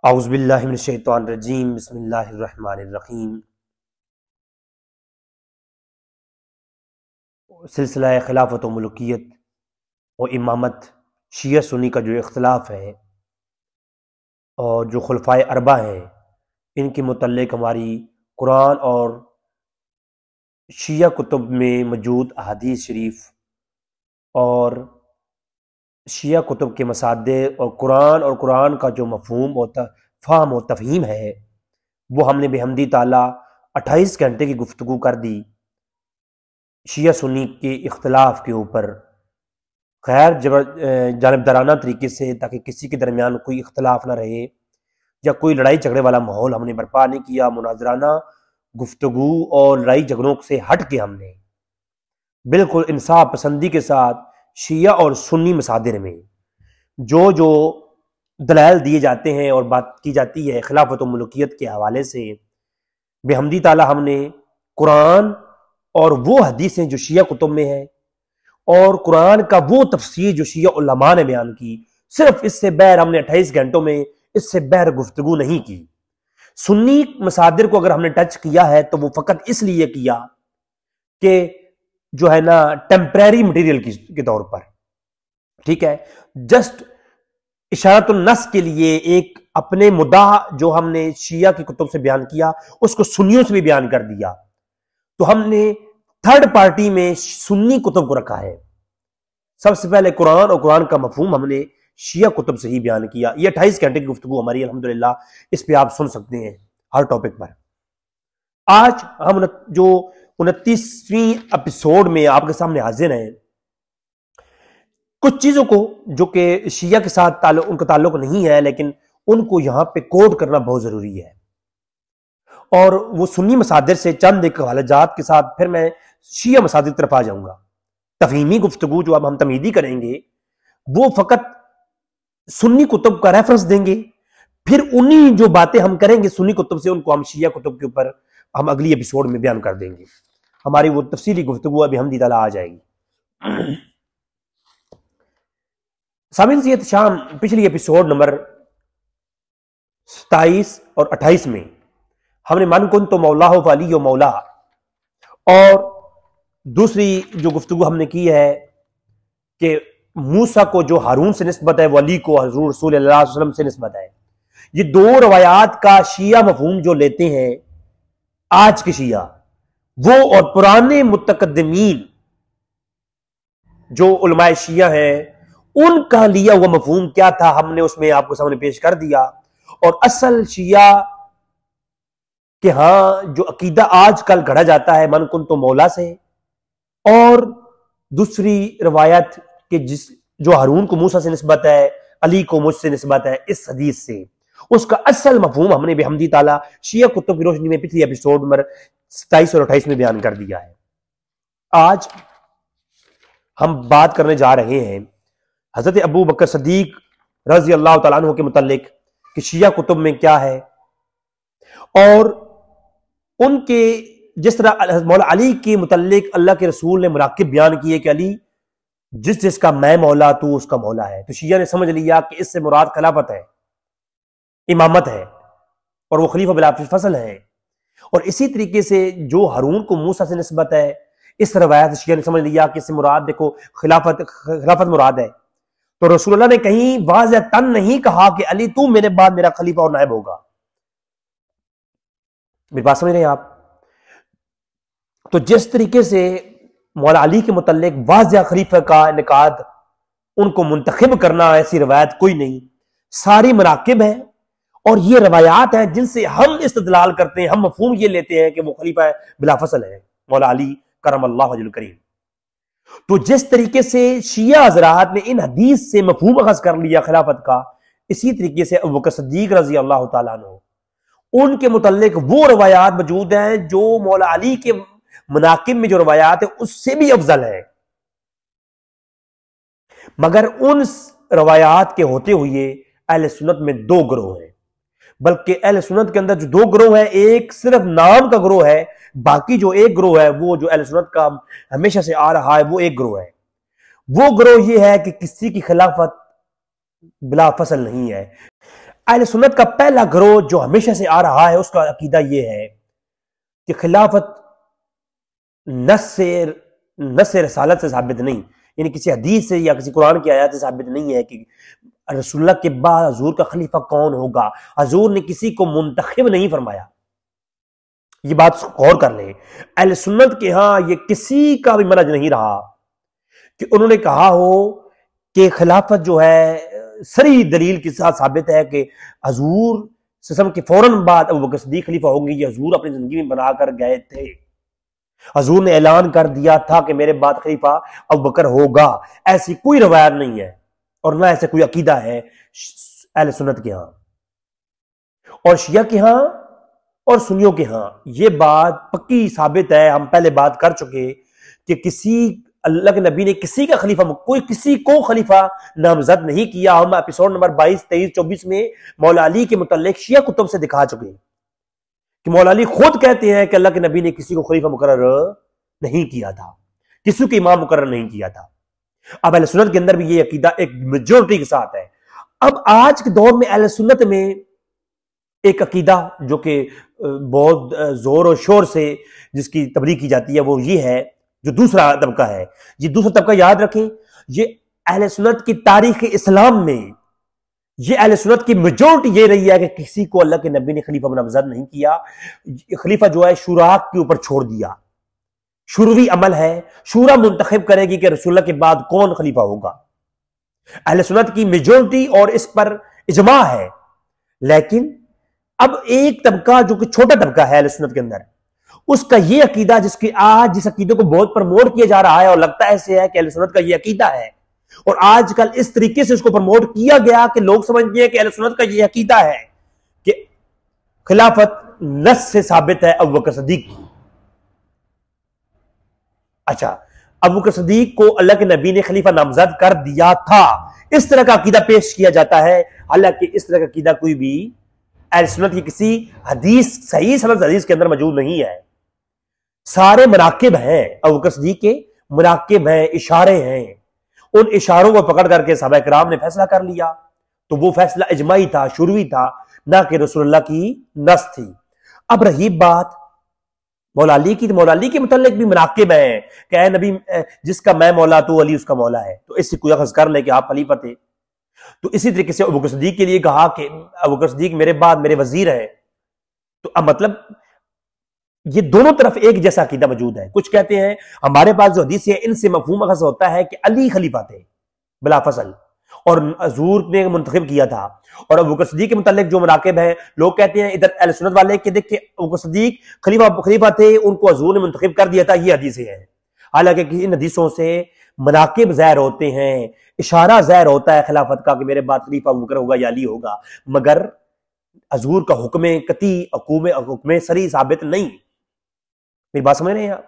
اعوذ باللہ من الشیطان الرجیم، بسم اللہ الرحمن الرحیم۔ سلسلہ خلافت و ملوکیت و امامت شیعہ سنی کا جو اختلاف ہے اور جو خلفائے اربعہ ہیں ان کے متعلق ہماری قرآن اور شیعہ کتب میں موجود احادیث شریف اور شیعہ کتب کے مصادر اور قرآن کا جو مفہوم اور فہم و تفہیم ہے وہ ہم نے بحمدی تعالیٰ 28 گھنٹے کی گفتگو کر دی شیعہ سنی کے اختلاف کے اوپر، خیر جانبدارانہ طریقے سے، تاکہ کسی کے درمیان کوئی اختلاف نہ رہے یا کوئی لڑائی جھگڑے والا ماحول ہم نے برپا نہیں کیا۔ مناظرانہ گفتگو اور لڑائی جھگڑوں سے ہٹ کے ہم نے بالکل انصاف پسندی کے ساتھ شیعہ اور سنی مصادر میں جو دلائل دیے جاتے ہیں اور بات کی جاتی ہے خلافت و ملوکیت کے حوالے سے، بحمدی تعالیٰ ہم نے قرآن اور وہ حدیثیں جو شیعہ کتب میں ہیں اور قرآن کا وہ تفسیر جو شیعہ علماء نے بیان کی، صرف اس سے بہر ہم نے 28 گھنٹوں میں اس سے بہر گفتگو نہیں کی۔ سنی مصادر کو اگر ہم نے ٹچ کیا ہے تو وہ فقط اس لیے کیا کہ جو ہے نا ٹیمپریری مٹیریل کے طور پر، ٹھیک ہے، جسٹ اشارت النص کے لیے ایک اپنے مدعا جو ہم نے شیعہ کی کتب سے بیان کیا اس کو سنیوں سے بھی بیان کر دیا، تو ہم نے تھرڈ پارٹی میں سنی کتب کو رکھا ہے۔ سب سے پہلے قرآن اور قرآن کا مفہوم ہم نے شیعہ کتب سے ہی بیان کیا۔ یہ 28 گھنٹے کی گفتگو ہماری الحمدللہ، اس پہ آپ سن سکتے ہیں ہر ٹاپک پر۔ آج ہم جو 29ویں ایپیسوڈ میں آپ کے سامنے حاضر ہیں، کچھ چیزوں کو جو کہ شیعہ کے ساتھ ان کا تعلق نہیں ہے لیکن ان کو یہاں پہ کوڈ کرنا بہت ضروری ہے، اور وہ سنی مصادر سے چند ایک حوالہ جات کے ساتھ پھر میں شیعہ مصادر کی طرف آ جاؤں گا۔ تفہیمی گفتگو جو اب ہم تمہیدی کریں گے وہ فقط سنی کتب کا ریفرنس دیں گے، پھر انہی جو باتیں ہم کریں گے سنی کتب سے ان کو ہم شیعہ کتب کے اوپر ہم اگلی ایپیسوڈ میں بیان کر دیں گے۔ ہماری وہ تفصیلی گفتگو ابھی بحمدی تعالیٰ آ جائے گی۔ سامعین سے شام پچھلی ایپیسوڈ نمبر 27 اور 28 میں ہم نے من کن تو مولا ہو فعلی و مولا، اور دوسری جو گفتگو ہم نے کی ہے کہ موسیٰ کو جو ہارون سے نسبت ہے وہ علی کو حضور رسول اللہ صلی اللہ علیہ وسلم سے نسبت ہے۔ یہ دو روایات کا شیعہ مفہوم جو لیتے ہیں آج کے شیعہ، وہ اور پرانے متقدمین جو علماء شیعہ ہیں ان کا لیا ہوا مفہوم کیا تھا، ہم نے اس میں آپ کو سامنے پیش کر دیا۔ اور اصل شیعہ کہ ہاں جو عقیدہ آج کل گھڑا جاتا ہے من کن تو مولا سے، اور دوسری روایت کہ جو ہارون کو موسیٰ سے نسبت ہے، علی کو مجھ سے نسبت ہے، اس حدیث سے اس کا اصل مفہوم ہم نے بحمدی تعالیٰ شیعہ کتب کی روشنی میں پچھلی ایپیسوڈ نمبر 27 اور 28 میں بیان کر دیا ہے۔ آج ہم بات کرنے جا رہے ہیں حضرت ابو بکر صدیق رضی اللہ تعالیٰ عنہ کے متعلق کہ شیعہ کتب میں کیا ہے، اور ان کے جس طرح مولا علی کے متعلق اللہ کے رسول نے مراقب بیان کیے کہ علی جس کا میں مولا تو اس کا مولا ہے، تو شیعہ نے سمجھ لیا کہ اس سے مراد خلافت ہے، امامت ہے، اور وہ خلیفہ بلا فصل ہے۔ اور اسی طریقے سے جو ہارون کو موسیٰ سے نسبت ہے، اس روایت شیعہ نے سمجھ لیا کہ اس سے مراد دیکھو خلافت مراد ہے۔ تو رسول اللہ نے کہیں واضح تن نہیں کہا کہ علی تو میرے بعد میرا خلیفہ اور نائب ہوگا۔ میری بات سمجھ رہے ہیں آپ؟ تو جس طریقے سے مولا علی کے متعلق واضح خلیفہ کا انعقاد، ان کو منتخب کرنا، ایسی روایت کوئی نہیں، ساری مراقب ہیں، اور یہ روایات ہیں جن سے ہم استدلال کرتے ہیں، ہم مفہوم یہ لیتے ہیں کہ وہ خلیفہ بلا فصل ہے مولا علی کرم اللہ وجہ الکریم۔ تو جس طریقے سے شیعہ حضرات نے ان حدیث سے مفہوم اخذ کر لیا خلافت کا، اسی طریقے سے ابو بکر صدیق رضی اللہ تعالیٰ عنہ ان کے متعلق وہ روایات موجود ہیں جو مولا علی کے مناقب میں جو روایات ہیں اس سے بھی افضل ہے، مگر ان روایات کے ہوتے ہوئے اہل سنت میں دو گروہ ہیں، بلکہ اہل سنت کے اندر جو دو گروہ ہیں، ایک صرف نام کا گروہ ہے، باقی جو ایک گروہ ہے وہ جو اہل سنت کا ہمیشہ سے آ رہا ہے وہ ایک گروہ ہے۔ وہ گروہ یہ ہے کہ کسی کی خلافت بلا فصل نہیں ہے۔ اہل سنت کا پہلا گروہ جو ہمیشہ سے آ رہا ہے اس کا عقیدہ یہ ہے کہ خلافت نص رسالت سے ثابت نہیں، یعنی کسی حدیث سے یا کسی قرآن کی آیات سے ثابت نہیں ہے کہ رسول اللہ کے بعد حضور کا خلیفہ کون ہوگا۔ حضور نے کسی کو منتخب نہیں فرمایا، یہ بات غور کر لیں۔ اہل سنت کے ہاں یہ کسی کا بھی منہج نہیں رہا کہ انہوں نے کہا ہو کہ خلافت جو ہے صریح دلیل کے ساتھ ثابت ہے کہ حضور صلی اللہ علیہ وسلم کے فوراً بعد ابوبکر صدیق خلیفہ ہوں گے، یہ حضور اپنی زندگی میں بنا کر گئے تھے۔ حضور نے اعلان کر دیا تھا کہ میرے بعد خلیفہ ابوبکر ہوگا، ایسی کوئی روایت نہیں ہے اور نہ ایسے کوئی عقیدہ ہے اہل سنت کے ہاں، اور شیعہ کے ہاں اور سنیوں کے ہاں یہ بات پکی ثابت ہے۔ ہم پہلے بات کر چکے کہ کسی اللہ کے نبی نے کسی کا خلیفہ کسی کو خلیفہ نامزد نہیں کیا۔ ہم ایپیسوڈ نمبر 22، 23، 24 میں مولا علی کے متعلق شیعہ کتب سے دکھا چکے کہ مولا علی خود کہتے ہیں کہ اللہ کے نبی نے کسی کو خلیفہ مقرر نہیں کیا تھا، کسی کو امام مقرر نہیں کیا تھا۔ اب اہل سنت کے اندر بھی یہ عقیدہ ایک میجورٹی کے ساتھ ہے۔ اب آج کے دور میں اہل سنت میں ایک عقیدہ جو کہ بہت زور و شور سے جس کی تبلیغ کی جاتی ہے وہ یہ ہے، جو دوسرا طبقہ ہے، یہ دوسرا طبقہ یاد رکھیں، یہ اہل سنت کی تاریخ اسلام میں یہ اہل سنت کی میجورٹی یہ رہی ہے کہ کسی کو اللہ کے نبی نے خلیفہ نامزد نہیں کیا، خلیفہ جو ہے شورا کے اوپر چھوڑ دیا، شوروی عمل ہے، شورا منتخب کرے گی کہ رسول اللہ کے بعد کون خلیفہ ہوگا۔ اہل سنت کی میجورٹی اور اس پر اجماع ہے، لیکن اب ایک طبقہ جو کہ چھوٹا طبقہ ہے اہل سنت کے اندر، اس کا یہ عقیدہ جس عقیدے کو بہت پروموٹ کیا جا رہا ہے اور لگتا ایسے ہے کہ اہل سنت کا یہ عقیدہ ہے، اور آج کل اس طریقے سے اس کو پروموٹ کیا گیا کہ لوگ سمجھتے ہیں کہ اہل سنت کا یہ عقیدہ ہے کہ خلافت نص سے ثابت ہے ابوبکر صدیق کی۔ اچھا، ابوبکر صدیق کو اللہ کے نبی نے خلیفہ نامزد کر دیا تھا، اس طرح کا عقیدہ پیش کیا جاتا ہے، حالانکہ اس طرح کا عقیدہ کوئی بھی اہل سنت کی کسی حدیث صحیح سند حدیث کے اندر موجود نہیں ہے۔ سارے مناقب ہیں ابوبکر صدیق کے، مناقب ہیں، اشارے ہیں، ان اشاروں کو پکڑ کر کے صحابہ کرام نے فیصلہ کر لیا، تو وہ فیصلہ اجماعی تھا، شروعی تھا، نہ کہ رسول اللہ کی نص تھی۔ اب رہی بات مولا علی کی، تو مولا علی کے متعلق بھی مناقب ہیں کہ اے نبی جس کا میں مولا تو علی اس کا مولا ہے، تو اس سے کوئی اخذ کر لے کہ آپ خلیفہ تھے۔ تو اسی طریقے سے ابوبکر صدیق کے لیے کہا کہ ابوبکر صدیق میرے بعد میرے وزیر ہیں، تو اب مطلب یہ دونوں طرف ایک جیسا عقیدہ موجود ہے۔ کچھ کہتے ہیں ہمارے پاس جو حدیث ہے ان سے مفہوم اخذ ہوتا ہے کہ علی خلیفہ تھے بلا فصل، اور حضور نے منتخب کیا تھا، اور ابوبکر صدیق کے متعلق جو مناقب ہیں لوگ کہتے ہیں ادھر اہل سنت والے کہ دیکھیں ابوبکر صدیق خلیفہ تھے، ان کو حضور نے منتخب کر دیا تھا، یہ حدیثیں ہیں۔ حالانکہ ان حدیثوں سے مناقب ظاہر ہوتے ہیں، اشارہ ظاہر ہوتا ہے خلافت کا کہ میرے بعد خلیفہ ابوبکر ہوگا یا علی ہوگا، مگر حضور کا حکم قطعی حکم صریح ثابت نہیں۔ میری بات سمجھ رہے ہیں آپ؟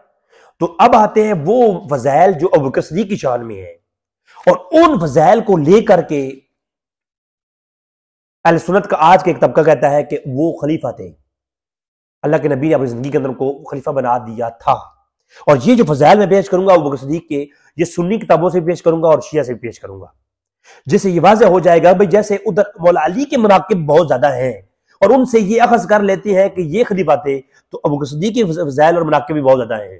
تو اب آتے ہیں وہ فضائل جو ابوبکر صدیق کی شان میں ہیں، اور ان فضائل کو لے کر کے اہل سنت کا آج کا ایک طبقہ کہتا ہے کہ وہ خلیفہ تھے، اللہ کے نبی نے اپنی زندگی کے اندر کو خلیفہ بنا دیا تھا۔ اور یہ جو فضائل میں پیش کروں گا ابوبکر صدیق کے، یہ سنی کتابوں سے پیش کروں گا اور شیعہ سے پیش کروں گا، جس سے یہ واضح ہو جائے گا بھئی جیسے ادھر مولا علی کے مناقب بہت زیادہ ہیں اور ان سے یہ اخذ کر لیتے ہیں کہ یہ خلیفہ تھے، تو ابوبکر صدیق کے فضائل اور مناقب بھی بہت زیادہ ہیں،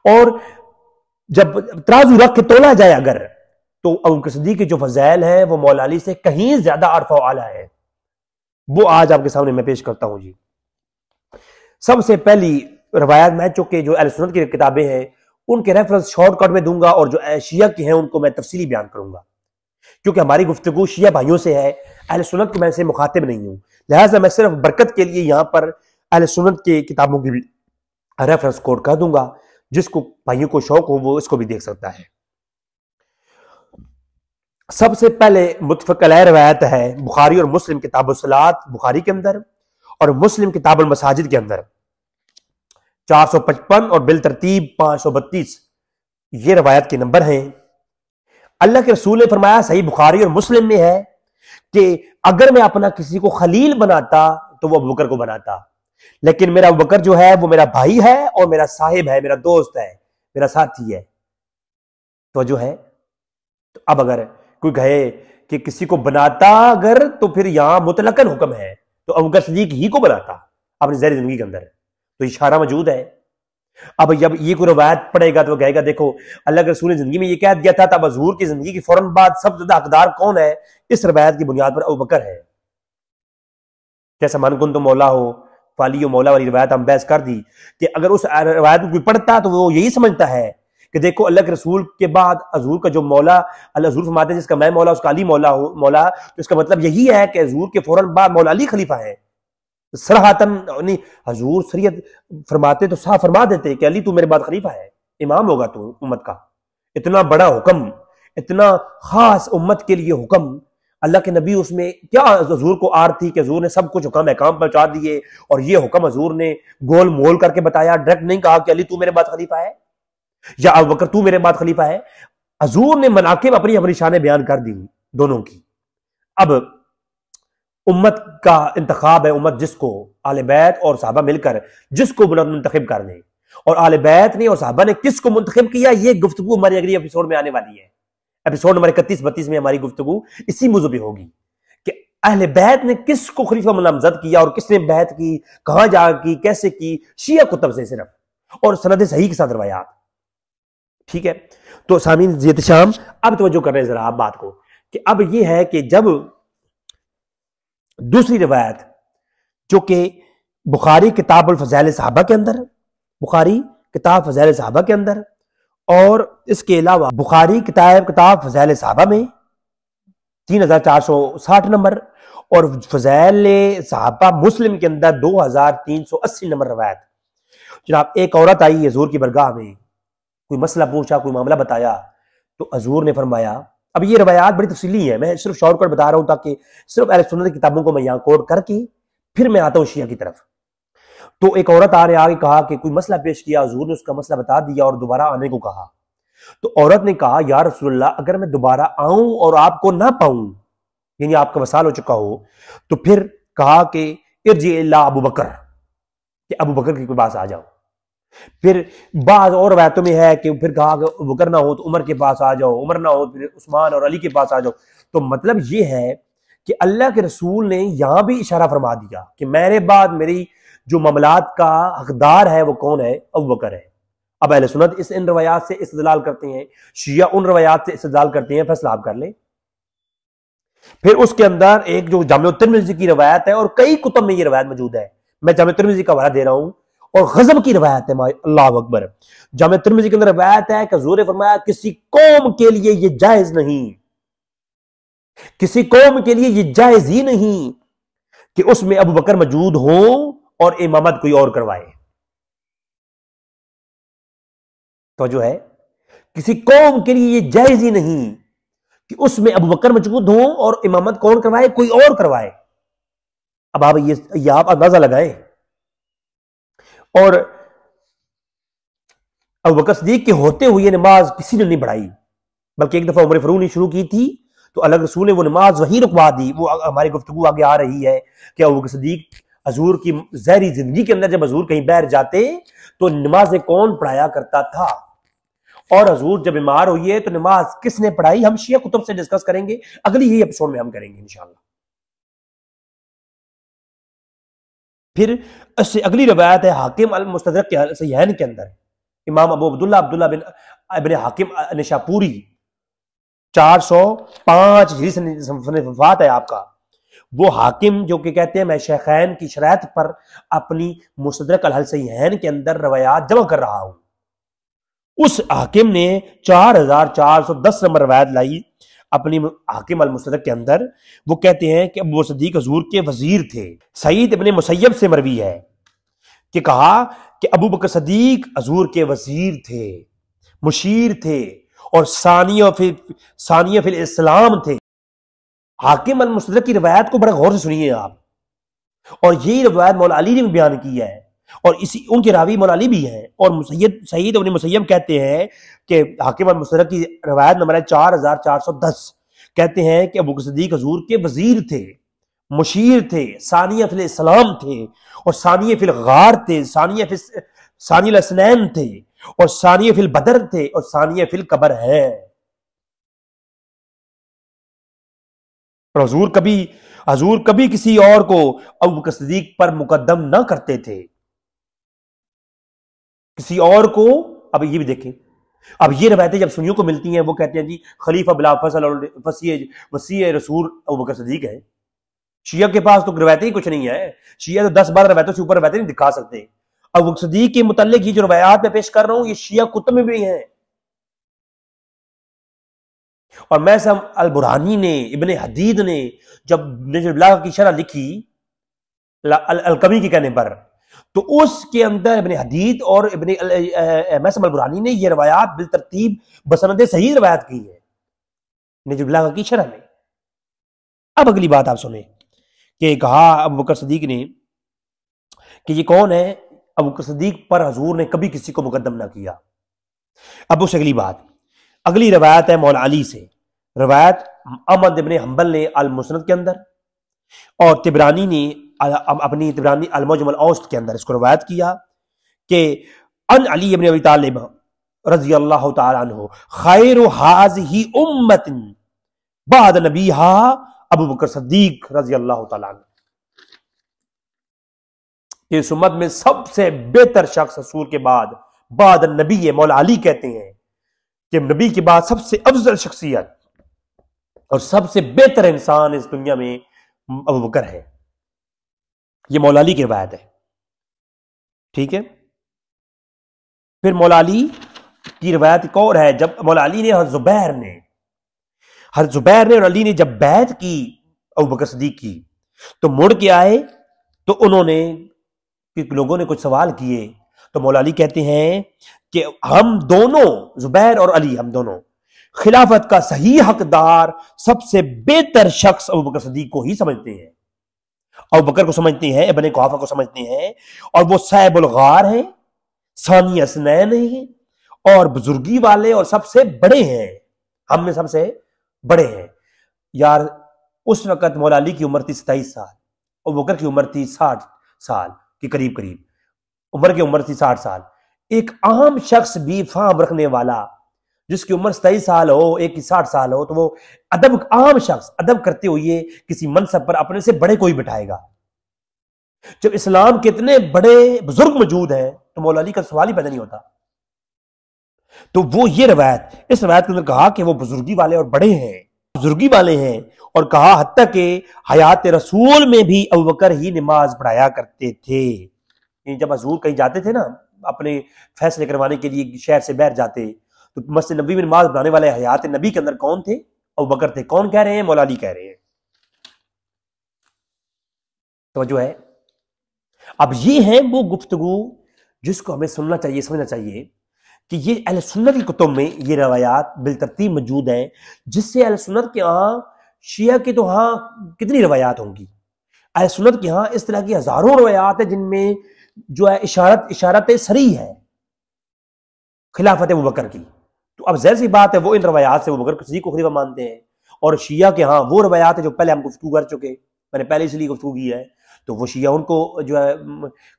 اور جب ترازو رکھ کے تولا جائے اگر، تو ابوبکر صدیق کے جو فضائل ہیں وہ مولا علی سے کہیں زیادہ عرفہ و اعلیٰ ہے۔ وہ آج آپ کے سامنے میں پیش کرتا ہوں۔ جی، سب سے پہلی روایات میں چونکہ جو اہل سنت کی کتابیں ہیں ان کے ریفرنس شارٹ کٹ میں دوں گا، اور جو شیعہ کے ہیں ان کو میں تفصیلی بیان کروں گا، کیونکہ ہماری گفتگو شیعہ بھائیوں سے ہے، اہل سنت کے میں سے مخاطب نہیں ہوں، لہٰذا میں صرف برکت کے لیے یہاں پر اہل سنت کے کتابوں کی بھی ریفرنس کوڈ کر دوں گا، جس کو بھائیوں کو شوق ہو وہ اس کو بھی دیکھ سکتا ہے۔ سب سے پہلے متفق علیہ روایت ہے بخاری اور مسلم کتاب الصلاۃ بخاری کے اندر اور مسلم کتاب المساجد کے اندر 455 اور بالترتیب 532 یہ روایت کے نمبر ہیں۔ اللہ کے رسول نے فرمایا، صحیح بخاری اور مسلم میں ہے کہ اگر میں اپنا کسی کو خلیل بناتا تو وہ ابوبکر کو بناتا، لیکن میرا ابوبکر جو ہے وہ میرا بھائی ہے اور میرا صاحب ہے، میرا دوست ہے، میرا ساتھی ہے۔ تو جو ہے تو اب اگر کوئی کہے کہ کسی کو بناتا اگر تو پھر یہاں مطلقاً حکم ہے تو ابو بکر صدیق ہی کو بناتا اپنی ظاہری زندگی کے اندر، تو اشارہ موجود ہے۔ اب جب یہ کوئی روایت پڑھے گا تو وہ کہے گا دیکھو اللہ کے رسول نے زندگی میں یہ کہہ دیا تھا، تب حضور کی زندگی کی فوراً بعد سب سے زیادہ حقدار کون ہے؟ اس روایت کی بنیاد پر ابو بکر ہے۔ جیسا من کن تو مولا ہو فالی و مولا والی روایت ہم بحث کر دی کہ اگر اس روایت کو کوئی پڑھتا تو وہ یہی سمجھتا ہے کہ دیکھو اللہ کے رسول کے بعد حضور کا جو مولا، اللہ حضور فرماتے ہیں جس کا میں مولا اس کا علی مولا، تو اس کا مطلب یہی ہے کہ حضور کے فوراً بعد مولا علی خلیفہ ہے۔ صراحتاً حضور شریعت فرماتے تو صاف فرما دیتے کہ علی تو میرے بعد خلیفہ ہے، امام ہوگا تو امت کا۔ اتنا بڑا حکم، اتنا خاص امت کے لیے حکم، اللہ کے نبی اس میں کیا حضور کو آر تھی کہ حضور نے سب کچھ حکم احکام پہنچا دیے، اور یہ حکم حضور نے گول مول کر کے بتایا، ڈائریکٹ نہیں کہا کہ علی تو میرے بعد خلیفہ ہے یا ابو بکر تو میرے بعد خلیفہ ہے۔ حضور نے مناقب اپنی شانیں بیان کر دی دونوں کی۔ اب امت کا انتخاب ہے، امت جس کو آل بیت اور صحابہ مل کر جس کو منتخب کر لیں، اور آل بیت نے اور صحابہ نے کس کو منتخب کیا، یہ گفتگو ہماری اگلی ایپیسوڈ میں آنے والی ہے۔ ایپیسوڈ نمبر 31-32 میں ہماری گفتگو اسی موضوع پہ ہوگی کہ اہل بیت نے کس کو خلیفہ نامزد کیا اور کس نے بیعت کی، کہاں جا کی، کیسے کی، شیعہ کتب سے صرف، اور سند صحیح کے ساتھ روایات۔ ٹھیک ہے، تو سامعین زیت شام اب توجہ کر رہے ہیں ذرا آپ بات کو کہ اب یہ ہے کہ جب دوسری روایت جو کہ بخاری کتاب الفضائل صحابہ کے اندر، بخاری کتاب فضائل صحابہ کے اندر، اور اس کے علاوہ بخاری کتاب فضائل صحابہ میں 3460 نمبر، اور فضائل صحابہ مسلم کے اندر 2380 نمبر روایت۔ جناب ایک عورت آئی حضور کی برگاہ میں، کوئی مسئلہ پوچھا، کوئی معاملہ بتایا، تو حضور نے فرمایا، اب یہ روایات بڑی تفصیلی ہے، میں صرف شارٹ کٹ بتا رہا ہوں تاکہ صرف اہل سنت کی کتابوں کو میں یہاں کوٹ کر کے پھر میں آتا ہوں شیعہ کی طرف۔ تو ایک عورت آگے کہا کہ کوئی مسئلہ پیش کیا، حضور نے اس کا مسئلہ بتا دیا اور دوبارہ آنے کو کہا۔ تو عورت نے کہا یا رسول اللہ اگر میں دوبارہ آؤں اور آپ کو نہ پاؤں، یعنی آپ کا وصال ہو چکا ہو، تو پھر کہا کہ ارجع الی ابو بکر، کہ ابو بکر کے پاس آ جاؤ۔ پھر بعض اور روایتوں میں ہے کہ پھر کہا کہ ابو بکر نہ ہو تو عمر کے پاس آ جاؤ، عمر نہ ہو پھر عثمان اور علی کے پاس آ جاؤ۔ تو مطلب یہ ہے کہ اللہ کے رسول نے یہاں بھی اشارہ فرما دیا کہ میرے بعد میری جو معاملات کا حقدار ہے وہ کون ہے؟ ابو بکر ہے۔ اب اہل سنت ان روایات سے استدلال کرتے ہیں، شیعہ ان روایات سے استدلال کرتے ہیں، فیصلہ آپ کر لیں۔ پھر اس کے اندر ایک جو جامع ترمذی کی روایت ہے، اور کئی کتب میں یہ روایت موجود ہے، میں جامع ترمذی کا حوالہ دے رہا ہوں، اور غضب کی روایت ہے، اللہ اکبر۔ جامع ترمذی کے اندر روایت ہے کہ حضور نے فرمایا کسی قوم کے لیے یہ جائز نہیں، کسی قوم کے لیے یہ جائز ہی نہیں کہ اس میں ابو بکر موجود ہوں اور امامت کوئی اور کروائے۔ تو جو ہے کسی قوم کے لیے یہ جائز ہی نہیں کہ اس میں ابو بکر موجود ہوں اور امامت کون کروائے؟ کوئی اور کروائے۔ اب آپ یہ آپ اندازہ لگائیں۔ اور ابو بکر صدیق کے ہوتے ہوئے نماز کسی نے نہیں پڑھائی، بلکہ ایک دفعہ عمر فاروق نے شروع کی تھی تو اللہ کے رسول نے وہ نماز وہیں رکوا دی۔ وہ ہماری گفتگو آگے آ رہی ہے کہ ابو بکر صدیق حضور کی ظاہری زندگی کے اندر جب حضور کہیں باہر جاتے تو نمازیں کون پڑھایا کرتا تھا، اور حضور جب بیمار ہوئے تو نماز کس نے پڑھائی، ہم شیعہ کتب سے ڈسکس کریں گے، اگلی ہی ایپیسوڈ میں ہم کریں گے انشاءاللہ۔ پھر اس سے اگلی روایت ہے حاکم المستدرک کے صحیحین کے اندر، امام ابو عبداللہ بن ابن حاکم نشاپوری 405 ہجری سے وفات ہے آپ کا۔ وہ حاکم جو کہ کہتے ہیں میں شیخین کی شرائط پر اپنی مستدرک الصحیحین کے اندر روایات جمع کر رہا ہوں، اس حاکم نے 4410 نمبر روایت لائی اپنی حاکم المستدرک کے اندر۔ وہ کہتے ہیں کہ ابو صدیق حضور کے وزیر تھے۔ سعید ابن مسیب سے مروی ہے کہ کہا کہ ابو بکر صدیق حضور کے وزیر تھے، مشیر تھے، اور ثانیہ فی الاسلام تھے۔ حاکم المستدرک کی روایت کو بڑے غور سے سنیے آپ، اور یہی روایت مولا علی نے بھی بیان کی ہے، اور ان کے راوی مولا علی بھی ہیں، اور سعید ابن مسیب کہتے ہیں کہ حاکم المستدرک کی روایت نمبر 4410 کہتے ہیں کہ ابو بکر صدیق حضور کے وزیر تھے، مشیر تھے، ثانیہ فی الاسلام تھے، اور ثانیہ فی الغار تھے، ثانی الاسنین تھے، اور ثانیہ فی البدر تھے، اور ثانیہ فی القبر ہیں۔ اور حضور کبھی کسی اور کو ابو بکر صدیق پر مقدم نہ کرتے تھے، کسی اور کو۔ اب یہ بھی دیکھیں، اب یہ روایتیں جب سنیوں کو ملتی ہیں، وہ کہتے ہیں جی خلیفہ بلا فصل اور وسیع رسول ابو بکر صدیق ہے۔ شیعہ کے پاس تو روایتیں ہی کچھ نہیں ہے، شیعہ تو 10-12 روایتوں سے اوپر روایتیں نہیں دکھا سکتے۔ ابو بکر صدیق کے متعلق یہ جو روایات میں پیش کر رہا ہوں، یہ شیعہ کتب میں بھی ہیں۔ اور میثم البرہانی نے، ابن حدید نے جب نجم البلاغہ کی شرح لکھی القمی کے کہنے پر، تو اس کے اندر ابن حدید اور میثم البرہانی نے یہ روایات بالترتیب بسند صحیح روایت کی ہے نجم البلاغہ کی شرح میں۔ اب اگلی بات آپ سنیں کہ کہا ابو بکر صدیق نے کہ یہ کون ہے؟ ابو بکر صدیق پر حضور نے کبھی کسی کو مقدم نہ کیا۔ اب اس اگلی بات، اگلی روایت ہے مولا علی سے، روایت احمد ابن حنبل نے المسند کے اندر اور طبرانی نے اپنی طبرانی المعجم الاوسط کے اندر اس کو روایت کیا کہ ان علی ابن ابی طالب رضی اللہ تعالی عنہ خیر ہذہ امت بعد نبیہا ابو بکر صدیق رضی اللہ تعالی عنہ، کہ اس امت میں سب سے بہتر شخص رسول کے بعد نبی ہے۔ مولا علی کہتے ہیں کہ نبی کے بعد سب سے افضل شخصیت اور سب سے بہتر انسان اس دنیا میں ابو بکر ہے۔ یہ مولا علی کی روایت ہے، ٹھیک ہے۔ پھر مولا علی کی روایت ایک اور ہے، جب مولا علی نے حضرت زبیر نے اور علی نے جب بیعت کی ابو بکر صدیق کی، تو مڑ کے آئے تو انہوں نے لوگوں نے کچھ سوال کیے، تو مولا علی کہتے ہیں کہ ہم دونوں، زبیر اور علی، ہم دونوں خلافت کا صحیح حقدار سب سے بہتر شخص ابو بکر صدیق کو ہی سمجھتے ہیں، ابو بکر کو سمجھتے ہیں، ابن قحافہ کو سمجھتے ہیں، اور وہ صاحب الغار ہیں، ثانی اسنین ہیں، اور بزرگی والے اور سب سے بڑے ہیں، ہم میں سب سے بڑے ہیں۔ یار اس وقت مولا علی کی عمر تھی 27 سال، ابو بکر کی عمر تھی 60 سال کے قریب، عمر کی عمر تھی 60 سال۔ ایک عام شخص بھی فہم رکھنے والا جس کی عمر 27 سال ہو، ایک کی 60 سال ہو، تو وہ عام شخص ادب کرتے ہوئے کسی منصب پر اپنے سے بڑے کوئی بٹھائے گا۔ جب اسلام کے اتنے بڑے بزرگ موجود ہیں تو مولا علی کا سوال ہی پیدا نہیں ہوتا۔ تو وہ یہ روایت، اس روایت کے اندر کہا کہ وہ بزرگی والے اور بڑے ہیں، بزرگی والے ہیں، اور کہا حتیٰ کہ حیات رسول میں بھی ابو بکر ہی نماز پڑھایا کرتے تھے۔ جب حضور کہیں جاتے تھے نا اپنے فیصلے کروانے کے لیے، شہر سے باہر جاتے، تو مسجد نبی میں نماز پڑھانے والے حیات نبی کے اندر کون تھے؟ ابو بکر تھے۔ کون کہہ رہے ہیں؟ مولا علی کہہ رہے ہیں۔ توجہ ہے؟ اب یہ ہے وہ گفتگو جس کو ہمیں سننا چاہیے، سمجھنا چاہیے کہ یہ اہل سنت کی کتب میں یہ روایات بالترتیب موجود ہیں، جس سے اہل سنت کے ہاں، شیعہ کے تو ہاں کتنی روایات ہوں گی، اہل سنت کے ہاں اس طرح کی ہزاروں روایات ہیں جن میں جو ہے اشارت صریح ہے خلافت ابو بکر کی۔ تو اب ظاہر سی بات ہے وہ ان روایات سے ابو بکر صدیق کو خلیفہ مانتے ہیں، اور شیعہ کے ہاں وہ روایات ہیں جو پہلے ہم گفتگو کر چکے، میں نے پہلے اس لیے گفتگو کی ہے، تو وہ شیعہ ان کو جو ہے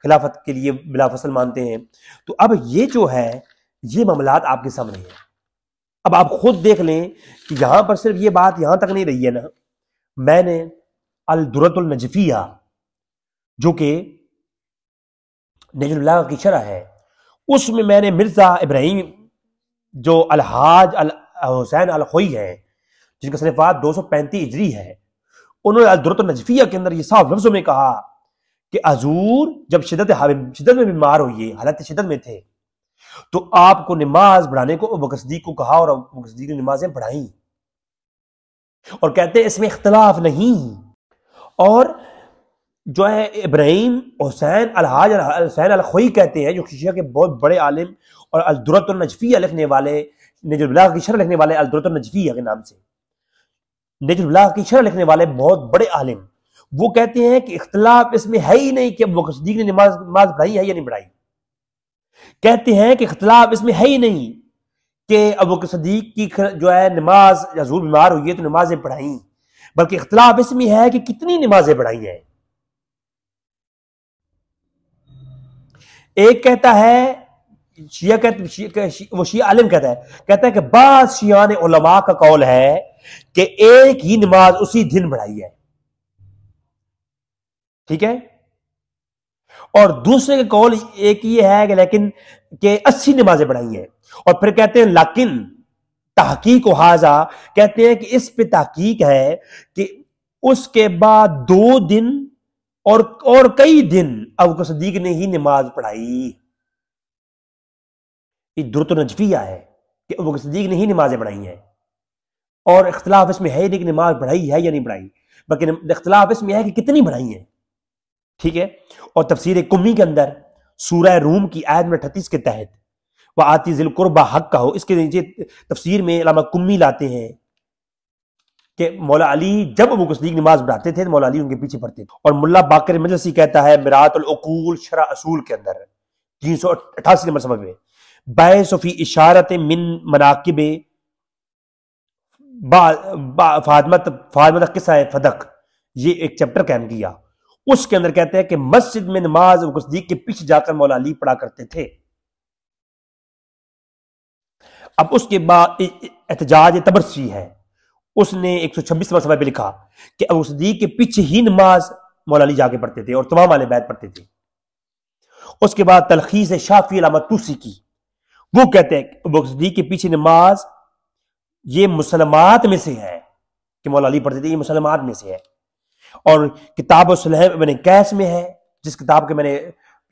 خلافت کے لیے بلا فصل مانتے ہیں۔ تو اب یہ جو ہے یہ معاملات آپ کے سامنے ہیں۔ اب آپ خود دیکھ لیں کہ یہاں پر صرف یہ بات یہاں تک نہیں رہی ہے نا، میں نے الدرۃ النجفیہ جو کہ نجم البلاغہ کی شرح ہے، اس میں نے مرزا ابراہیم جو الحاج حسین الخوئی ہے، جن کا سن وفات 235 ہجری ہے، انہوں نے الدرۃ النجفیہ کے اندر یہ صاف لفظوں میں کہا کہ حضور جب شدت میں بیمار ہوئے، حالت شدت میں تھے، تو آپ کو نماز پڑھانے کو ابو بکر صدیق کو کہا، اور ابو بکر صدیق نے نمازیں پڑھائیں، اور کہتے ہیں اس میں اختلاف نہیں۔ اور جو ہے ابراہیم حسین الحاج حسین الخوئی کہتے ہیں، جو شیعہ کے بہت بڑے عالم اور الدرۃ النجفیہ لکھنے والے، نجم البلاغہ کی شرح لکھنے والے، الدرۃ النجفیہ کے نام سے نجم البلاغہ کی شرح لکھنے والے بہت بڑے عالم، وہ کہتے ہیں کہ اختلاف اس میں ہے ہی نہیں کہ ابو بکر صدیق نے نماز پڑھائی ہے یا نہیں پڑھائی۔ کہتے ہیں کہ اختلاف اس میں ہے ہی نہیں کہ ابو بکر صدیق کی جو ہے نماز، حضور بیمار ہوئی ہے تو نمازیں پڑھائیں، بلکہ اختلاف اس میں ہے کہ کتنی نمازیں پڑھائی ہیں۔ ایک کہتا ہے، وہ شیعہ عالم کہتا ہے کہ بعض شیعان علماء کا قول ہے کہ ایک ہی نماز اسی دن پڑھائی ہے، ٹھیک ہے، اور دوسرے کا قول ایک یہ ہے کہ لیکن کہ 80 نمازیں پڑھائی ہیں، اور پھر کہتے ہیں لیکن تحقیق و حاضہ، کہتے ہیں کہ اس پہ تحقیق ہے کہ اس کے بعد 2 دن اور کئی دن ابو بکر صدیق نے ہی نماز پڑھائی. یہ درت و نجفیہ ہے کہ ابو بکر صدیق نے ہی نمازیں پڑھائی ہیں، اور اختلاف اس میں ہے نہیں کہ نماز پڑھائی ہے یا نہیں پڑھائی، بلکہ اختلاف اس میں ہے کہ کتنی پڑھائی ہیں، ٹھیک ہے. اور تفسیر کمی کے اندر سورہ روم کی آیت نمبر 38 کے تحت وَآتِ ذِی الْقُرْبَى حَقَّهُ، اس کے نیچے تفسیر میں علامہ کمی لاتے ہیں کہ مولا علی جب ابو بکر صدیق نماز پڑھاتے تھے تو مولا علی ان کے پیچھے پڑھتے تھے. اور ملا باقر مجلسی کہتا ہے مرآت العقول شرح اصول کے اندر 388 نمبر صفحے میں، باعث فی اشارت من مناقب فاطمہ قصہ فدق، یہ ایک چیپٹر قائم کیا، اس کے اندر کہتے ہیں کہ مسجد میں نماز ابو بکر صدیق کے پیچھے جا کر مولا علی پڑھا کرتے تھے. اب اس کے بعد احتجاج طبرسی ہے، اس نے 126 صفحے پہ لکھا کہ ابو صدیق کے پیچھے ہی نماز مولا علی جا کے پڑھتے تھے اور تمام اہل بیت پڑھتے تھے. اس کے بعد تلخیص شافی علامہ طوسی کی، وہ کہتے ہیں کہ ابو بکر صدیق کے پیچھے نماز یہ مسلمات میں سے ہے کہ مولا علی پڑھتے تھے، یہ مسلمات میں سے ہے. اور کتاب الصلح ابن قیس میں ہے، جس کتاب کے میں نے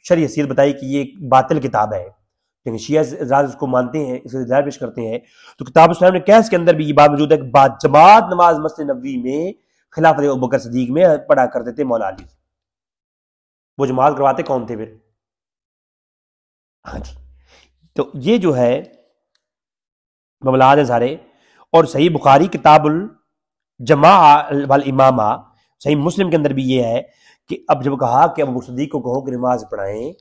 شرح حیثیت بتائی کہ یہ ایک باطل کتاب ہے، لیکن شیعہ حضرات اس کو مانتے ہیں، اس سے دلائل پیش کرتے ہیں. تو کتاب الصلح ابن قیس کے اندر بھی یہ بات موجود ہے کہ بعد جماعت نماز مسجد نبوی میں خلافت ابو بکر صدیق میں پڑھا کرتے تھے مولا علی. وہ جماعت کرواتے کون تھے پھر؟ ہاں جی، تو یہ جو ہے معاملات ہیں سارے. اور صحیح بخاری کتاب الجماع والامامہ، صحیح مسلم کے اندر بھی یہ ہے کہ اب جب کہا کہ ابو بکر صدیق کو کہو کہ نماز پڑھائیں،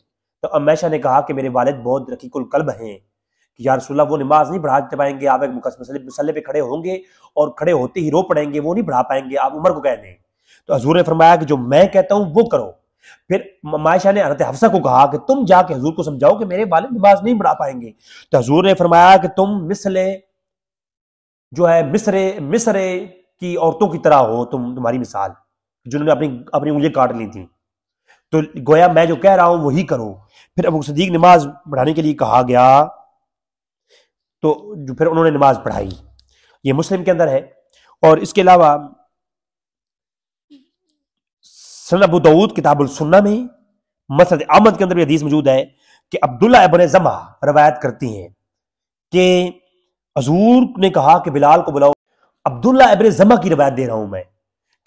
تو امیشہ نے کہا کہ میرے والد بہت رقیق القلب ہیں کہ یا رسول اللہ وہ نماز نہیں پڑھا پائیں گے، آپ ایک مسئلے پہ کھڑے ہوں گے اور کھڑے ہوتے ہی رو پڑیں گے، وہ نہیں پڑھا پائیں گے، آپ عمر کو کہہ دیں. تو حضور نے فرمایا کہ جو میں کہتا ہوں وہ کرو. پھر عائشہ نے حضرت حفصہ کو کہا کہ تم جا کے حضور کو سمجھاؤ کہ میرے والد نماز نہیں پڑھا پائیں گے. تو حضور نے فرمایا کہ تم مصر کی عورتوں کی طرح ہو، تمہاری مثال جنہوں نے اپنی انگلیاں کاٹ لی تھیں، تو گویا میں جو کہہ رہا ہوں وہی کرو. پھر ابو صدیق نماز پڑھانے کے لیے کہا گیا تو پھر انہوں نے نماز پڑھائی. یہ مسلم کے اندر ہے. اور اس کے علاوہ سنن ابو داؤد کتاب السنہ میں مسند احمد کے اندر بھی حدیث موجود ہے کہ عبداللہ ابن زمع روایت کرتے ہیں کہ حضور نے کہا کہ بلال کو بلاؤ. عبداللہ ابن زمع کی روایت دے رہا ہوں میں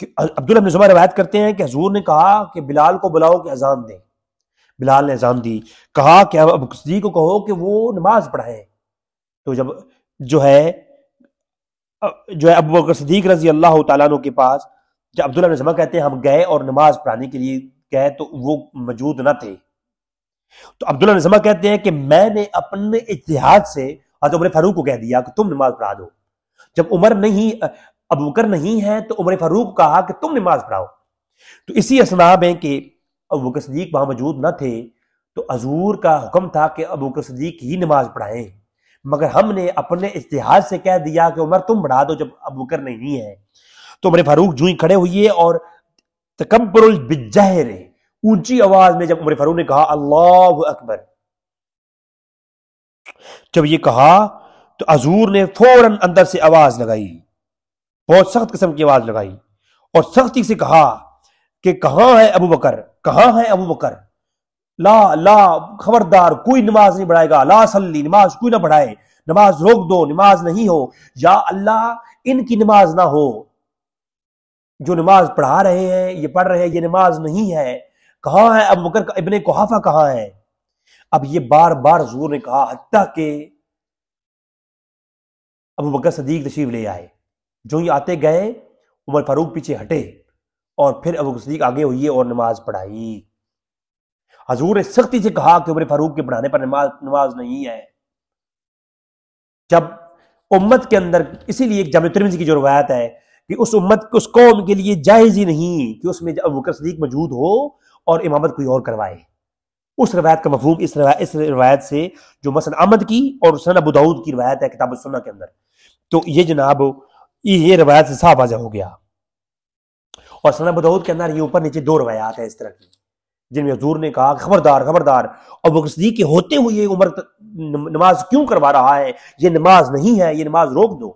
کہ عبداللہ ابن زمع روایت کرتے ہیں کہ حضور نے کہا کہ بلال کو بلاؤ کہ اذان دیں. بلال نے اذان دی، کہا کہ ابو صدیق کو کہو کہ وہ نماز پڑھائیں. تو جب جو ہے ابو بکر صدیق رضی اللہ تعالیٰ عنہ کے پاس جب عبداللہ بن زمع کہتے ہیں ہم گئے اور نماز پڑھانے کے لیے گئے تو وہ موجود نہ تھے. تو عبداللہ بن زمع کہتے ہیں کہ میں نے اپنے اجتہاد سے حضرت عمر فاروق کو کہہ دیا کہ تم نماز پڑھا دو. جب ابو بکر نہیں ہے تو عمر فاروق کو کہا کہ تم نماز پڑھاؤ. تو اسی اسباب ہیں کہ ابو بکر صدیق وہاں موجود نہ تھے تو حضور کا حکم تھا کہ ابو بکر صدیق ہی نماز پڑھائیں، مگر ہم نے اپنے اجتہاد سے کہہ دیا کہ عمر تم پڑھا دو جب ابو بکر نہیں ہے. تو عمر فاروق جو ہی کھڑے ہوئے اور تکبر بالجہر، اونچی آواز میں جب عمر فاروق نے کہا اللہ اکبر، جب یہ کہا تو حضور نے فوراً اندر سے آواز لگائی، بہت سخت قسم کی آواز لگائی اور سختی سے کہا کہ کہاں ہے ابو بکر، کہاں ہے ابو بکر؟ لا خبردار کوئی نماز نہیں پڑھائے گا، لا صلی، نماز کوئی نہ پڑھائے، نماز روک دو، نماز نہیں ہو، یا اللہ ان کی نماز نہ ہو، جو نماز پڑھا رہے ہیں یہ پڑھ رہے ہیں یہ نماز نہیں ہے. کہاں ہے ابو بکر ابن قحافہ کہاں ہے؟ اب یہ بار بار حضور نے کہا حتیٰ کہ ابو بکر صدیق تشریف لے آئے. جو ہی آتے گئے عمر فاروق پیچھے ہٹے اور پھر ابو بکر صدیق آگے ہوئے اور نماز پڑھائی. حضور نے سختی سے کہا کہ عمر فاروق کے پڑھانے پر نماز نہیں ہے. جب امت کے اندر، اسی لیے جامع ترمذی کی جو روایت ہے کہ اس امت اس قوم کے لیے جائز ہی نہیں کہ اس میں ابو بکر صدیق موجود ہو اور امامت کوئی اور کروائے. اس روایت کا مفہوم اس روایت سے جو مسند احمد کی اور سنن ابو داؤد کی روایت ہے کتاب السنہ کے اندر. تو یہ جناب یہ روایت سے صاف واضح ہو گیا۔ اور سنن ابو داؤد کے اندر یہ اوپر نیچے 2 روایات ہیں اس طرح کی، جن میں حضور نے کہا خبردار خبردار، ابو بکر صدیق کے ہوتے ہوئے یہ عمر نماز کیوں کروا رہا ہے، یہ نماز نہیں ہے، یہ نماز روک دو۔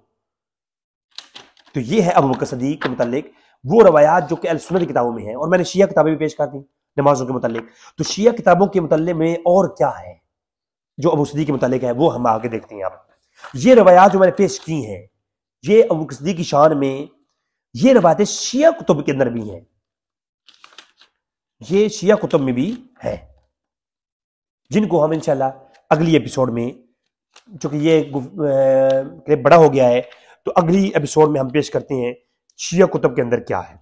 تو یہ ہے ابو بکر صدیق کے متعلق وہ روایات جو کہ اہل سنت کی کتابوں میں ہیں، اور میں نے شیعہ کتابیں بھی پیش کر دی نمازوں کے متعلق۔ تو شیعہ کتابوں کے متعلق میں اور کیا ہے جو ابو صدیق کے متعلق ہے، وہ ہم آگے دیکھتے ہیں۔ اب یہ روایات جو میں نے پیش کی ہیں، یہ ابو بکر صدیق کی شان میں یہ روایتیں شیعہ کتب کے اندر بھی ہیں، یہ شیعہ کتب میں بھی ہے، جن کو ہم انشاءاللہ اگلی ایپیسوڈ میں، چونکہ یہ بڑا ہو گیا ہے، تو اگلی ایپیسوڈ میں ہم پیش کرتے ہیں شیعہ کتب کے اندر کیا ہے۔